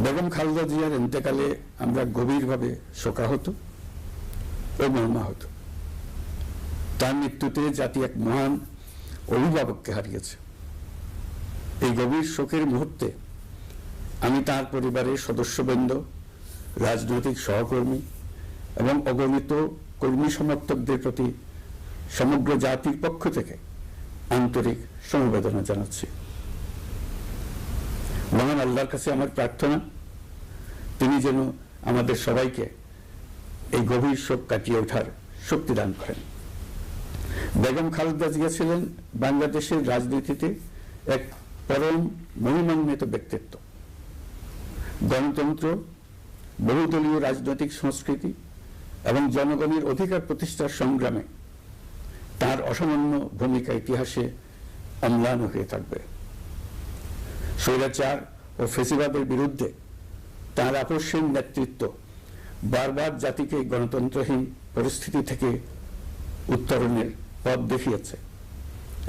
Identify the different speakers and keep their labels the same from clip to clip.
Speaker 1: বেগম খালেদা জিয়ার ইন্তেকালে আমরা গভীরভাবে শোকাহত ও মর্মাহত। তার মৃত্যুতে জাতি এক মহান অভিভাবককে হারিয়েছে। এই গভীর শোকের মুহূর্তে আমি তার পরিবারের সদস্যবৃন্দ, রাজনৈতিক সহকর্মী এবং অগণিত কর্মী সমর্থকদের প্রতি সমগ্র জাতির পক্ষ থেকে আন্তরিক সমবেদনা জানাচ্ছি। মহান আল্লাহর কাছে আমার প্রার্থনা, তিনি যেন আমাদের সবাইকে এই গভীর শোক কাটিয়ে ওঠার শক্তি দান করেন। বেগম খালেদা জিয়া ছিলেন বাংলাদেশের রাজনীতিতে এক পরম মহিমান্বিত ব্যক্তিত্ব। গণতন্ত্র, বহুদলীয় রাজনৈতিক সংস্কৃতি এবং জনগণের অধিকার প্রতিষ্ঠার সংগ্রামে তার অসামান্য ভূমিকা ইতিহাসে অম্লান হয়ে থাকবে। স্বৈরাচার ও ফ্যাসিবাদের বিরুদ্ধে তার আপসহীন নেতৃত্ব বারবার জাতিকে গণতন্ত্রহীন পরিস্থিতি থেকে উত্তরণের পথ দেখিয়েছে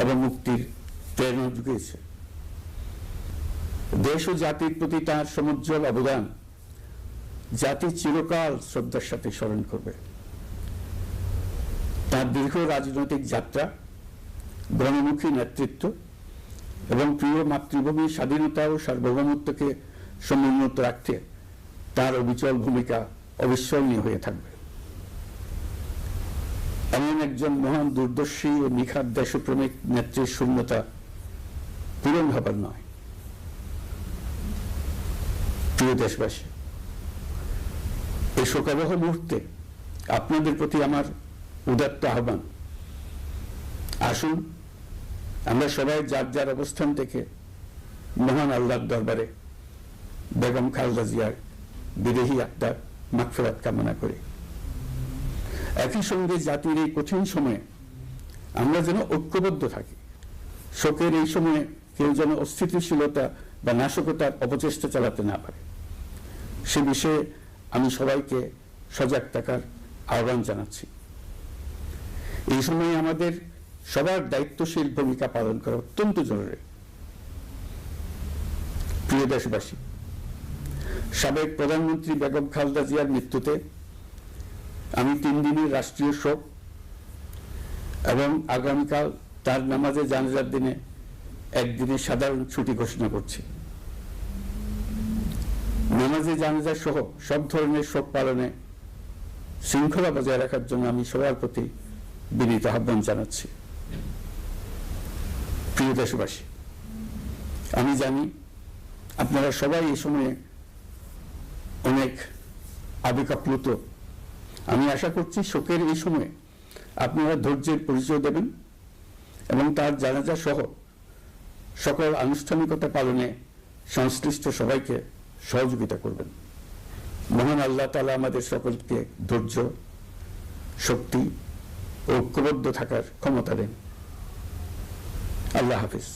Speaker 1: এবং মুক্তির প্রেরণা জুগিয়েছে। দেশ ও জাতির প্রতি তার সমুজ্জ্বল অবদান জাতি চিরকাল শ্রদ্ধার সাথে স্মরণ করবে। তার দীর্ঘ রাজনৈতিক যাত্রা, গণমুখী নেতৃত্ব এবং প্রিয় মাতৃভূমির স্বাধীনতা ও সার্বভৌমত্বকে সমুন্নত রাখতে তার অবিচল ভূমিকা অবিস্মরণীয় হয়ে থাকবে। এমন একজন মহান দূরদর্শী ও নিখাদ দেশপ্রেমিক নেত্রীর শূন্যতা পূরণ হবার নয়। প্রিয় দেশবাসী, এই শোকাবহ মুহূর্তে আপনাদের প্রতি আমার উদাত্ত আহ্বান, আসুন আমরা সবাই যার যার অবস্থান থেকে মহান আল্লাহর দরবারে বেগম খালেদা জিয়ার বিদেহী আত্মার মাগফিরাত কামনা করি। একই সঙ্গে জাতির এই কঠিন সময়ে আমরা যেন ঐক্যবদ্ধ থাকি। শোকের এই সময়ে কেউ যেন অস্থিতিশীলতা বা নাশকতার অপচেষ্টা চালাতে না পারে, সে বিষয়ে আমি সবাইকে সজাগ থাকার আহ্বান জানাচ্ছি। এই সময়ে আমাদের সবার দায়িত্বশীল ভূমিকা পালন করা অত্যন্ত জরুরি। প্রিয় দেশবাসী, সাবেক প্রধানমন্ত্রী বেগম খালেদা জিয়ার মৃত্যুতে আমি 3 দিনের রাষ্ট্রীয় শোক এবং আগামীকাল তার নামাজে জানাজার দিনে একদিনের সাধারণ ছুটি ঘোষণা করছি। নামাজে জানাজা সহ সব ধরনের শোক পালনে শৃঙ্খলা বজায় রাখার জন্য আমি সবার প্রতি বিনীত আহ্বান জানাচ্ছি। প্রিয় দেশবাসী, আমি জানি আপনারা সবাই এই সময়ে অনেক আবেগাপ্লুত। আমি আশা করছি শোকের এই সময়ে আপনারা ধৈর্যের পরিচয় দেবেন এবং তার জানাজা সহ সকল আনুষ্ঠানিকতা পালনে সংশ্লিষ্ট সবাইকে সহযোগিতা করবেন। মহান আল্লাহ তাআলা আমাদের সকলকে ধৈর্য, শক্তি ও ঐক্যবদ্ধ থাকার ক্ষমতা দেন। আল্লাহ হাফিজ।